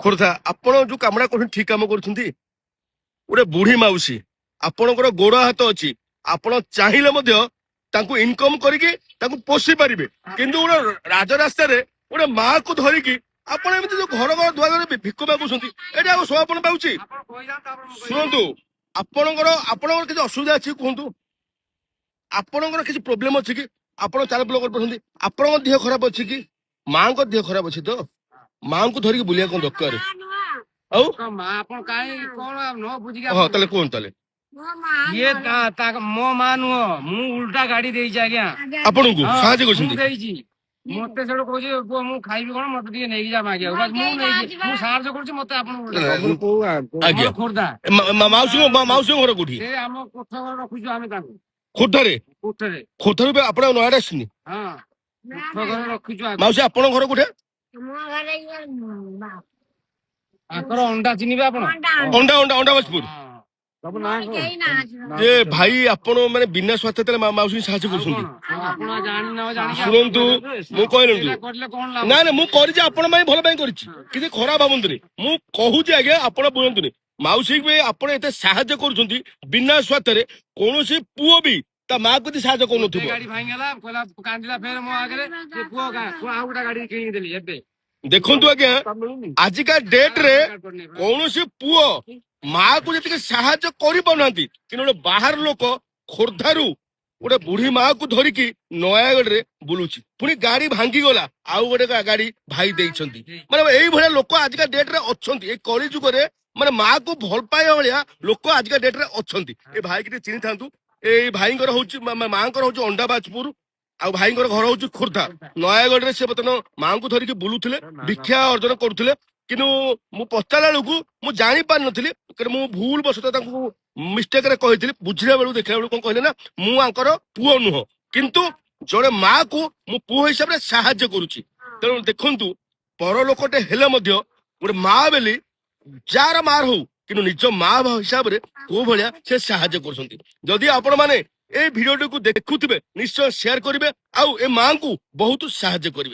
ଖୋର୍ଦ୍ଧା ଆପଣ ଯୋଉ କାମଟା କରୁଛନ୍ତି ଠିକ କାମ କରୁଛନ୍ତି। ଗୋଟେ ବୁଢୀ ମାଉସୀ ଆପଣଙ୍କର ଗୋଡ ହାତ ଅଛି, ଆପଣ ଚାହିଁଲେ ମଧ୍ୟ ତାଙ୍କୁ ଇନକମ କରିକି ତାଙ୍କୁ ପୋଷି ପାରିବେ, କିନ୍ତୁ ଗୋଟେ ରାଜରାସ୍ତାରେ ଗୋଟେ ମାଆ କୁ ଧରିକି ଆପଣ ଏମିତି ଯୋଉ ଘର ଘର ଦୁଆରେ ଭିକ ମାଗୁଛନ୍ତି, ଏଇଟା ଆଉ ଶୋଭାପନ ପାଉଛି? ଶୁଣନ୍ତୁ, ଆପଣଙ୍କର କିଛି ଅସୁବିଧା ଅଛି କୁହନ୍ତୁ? ଆପଣଙ୍କର କିଛି ପ୍ରୋବ୍ଲେମ ଅଛି କି? ଆପଣ ଚାଲ ବୁଲ କରିପାରୁଛନ୍ତି? ଆପଣଙ୍କ ଦେହ ଖରାପ ଅଛି କି? ମାଙ୍କ ଦେହ ଖରାପ ଅଛି ତ? ମାଙ୍କୁ ଧରିକି ବୁଲିବା କଣ ଦରକାର? ଆଉ ହଁ ତାହେଲେ କୁହନ୍ତୁ ତାହେଲେ। ମୋ ମା ନୁହଁ, ମୁଁ ଉଲ୍ଟା ଗାଡି ଦେଇଛି ଆଜ୍ଞା ଆପଣଙ୍କୁ ସାହାଯ୍ୟ କରୁଛନ୍ତି? ଦେଇଛି। ମତେ ସେଠୁ କହୁଛି ପୁଅ ମୁଁ ଖାଇବି କଣ, ମତେ ଟିକେ ନେଇକି ଯା ମାଗିବାକୁ। ମୁଁ ନେଇକି ମୁଁ ସାହାଯ୍ୟ କରୁଛି, ମତେ ଆପଣ ଆଜ୍ଞା। ଖୋର୍ଦ୍ଧା ମାଉସୀ ଘର କୋଉଠି? ସେ ଆମ କୋଠ ଘର ରଖୁଛୁ ଆମେ ତାଙ୍କୁ ଖୋର୍ଦ୍ଧାରେ। କୋଠରେ ଖୋର୍ଦ୍ଧାରୁ ଆପଣ ନୟାଗଡ଼ ଆସିନି? ହଁ କୋଠ ଘର ରଖୁଛୁ। ମାଉସୀ ଆପଣଙ୍କ ଘର କୋଉଠି? ତାଙ୍କର ଅଣ୍ଡା ଚିହ୍ନିବେ ଆପଣ? ଅଣ୍ଡା ବାଜପୁର। ଯେ ଭାଇ ଆପଣ ମାନେ ବିନା ସ୍ୱାର୍ଥରେ ମାଉସୀ ସାହାଯ୍ୟ କରୁଛନ୍ତି। ଶୁଣନ୍ତୁ ମୁଁ କହିଲି ନା ନା ମୁଁ କରିଛି ଆପଣ ପାଇଁ ଭଲ ପାଇଁ କରିଛି, କିଛି ଖରାପ ଭାବନ୍ତୁନି। ମୁଁ କହୁଛି ଆଜ୍ଞା ଆପଣ ବୁଝନ୍ତୁନି। ମାଉସୀ ବି ଆପଣ ଏତେ ସାହାଯ୍ୟ କରୁଛନ୍ତି ବିନା ସ୍ୱାର୍ଥରେ। କୌଣସି ପୁଅ ବି ତା ମା କୁ ସାହାଯ୍ୟ କରୁନଥିବ। ଦେଖନ୍ତୁ ଆଜ୍ଞା, ଆଜିକା ଡେଟରେ କୌଣସି ପୁଅ ମା କୁ ଯେତିକି ସାହାଯ୍ୟ କରିପାରୁନାହାନ୍ତି, କିନ୍ତୁ ଗୋଟେ ବାହାର ଲୋକ ଖୋର୍ଦ୍ଧାରୁ ଗୋଟେ ବୁଢୀ ମା କୁ ଧରିକି ନୟାଗଡରେ ବୁଲୁଛି, ପୁଣି ଗାଡି ଭାଙ୍ଗିଗଲା ଆଉ ଗୋଟେ ଗାଡି ଭାଇ ଦେଇଛନ୍ତି। ମାନେ ଏଇଭଳିଆ ଲୋକ ଆଜିକା ଡେଟରେ ଅଛନ୍ତି। ଏଇ କଳି ଯୁଗରେ ମାନେ ମା କୁ ଭଲ ପାଇବା ଭଳିଆ ଲୋକ ଆଜିକା ଡେଟରେ ଅଛନ୍ତି। ଏ ଭାଇକି ଟିକେ ଚିହ୍ନିଥାନ୍ତୁ। ଏଇ ଭାଇଙ୍କର ହଉଛି ମାଙ୍କର ହଉଛି ଅଣ୍ଡା ବାଜପୁର, ଆଉ ଭାଇଙ୍କର ଘର ହଉଛି ଖୋର୍ଦ୍ଧା। ନୟାଗଡରେ ସେ ବର୍ତ୍ତମାନ ମାଙ୍କୁ ଧରିକି ବୁଲୁଥିଲେ, ଭିକ୍ଷା ଅର୍ଜନ କରୁଥିଲେ। କିନ୍ତୁ ମୁଁ ପଚାରିଲା ବେଳକୁ ମୁଁ ଜାଣି ପାରିନଥିଲି, ମୁଁ ଭୁଲ ବଶତଃ ତାଙ୍କୁ ମିଷ୍ଟେକରେ କହିଥିଲି। ବୁଝିଲା ବେଳକୁ ଦେଖିଲା ବେଳକୁ କଣ କହିଲେ ନା, ମୁଁ ଆଙ୍କର ପୁଅ ନୁହଁ, କିନ୍ତୁ ଜଣେ ମା କୁ ମୁଁ ପୁଅ ହିସାବରେ ସାହାଯ୍ୟ କରୁଛି। ତେଣୁ ଦେଖନ୍ତୁ, ପର ଲୋକଟେ ହେଲେ ମଧ୍ୟ ଗୋଟେ ମା ବୋଲି ଯାହାର ମା ହଉ, କିନ୍ତୁ ନିଜ ମା ହିସାବରେ କୋଉ ଭଳିଆ ସେ ସାହାଯ୍ୟ କରୁଛନ୍ତି। ଯଦି ଆପଣ ମାନେ ଏଇ ଭିଡିଓଟିକୁ ଦେଖୁଥିବେ ନିଶ୍ଚୟ ସେୟାର କରିବେ, ଆଉ ଏ ମାଙ୍କୁ ବହୁତ ସାହାଯ୍ୟ କରିବେ।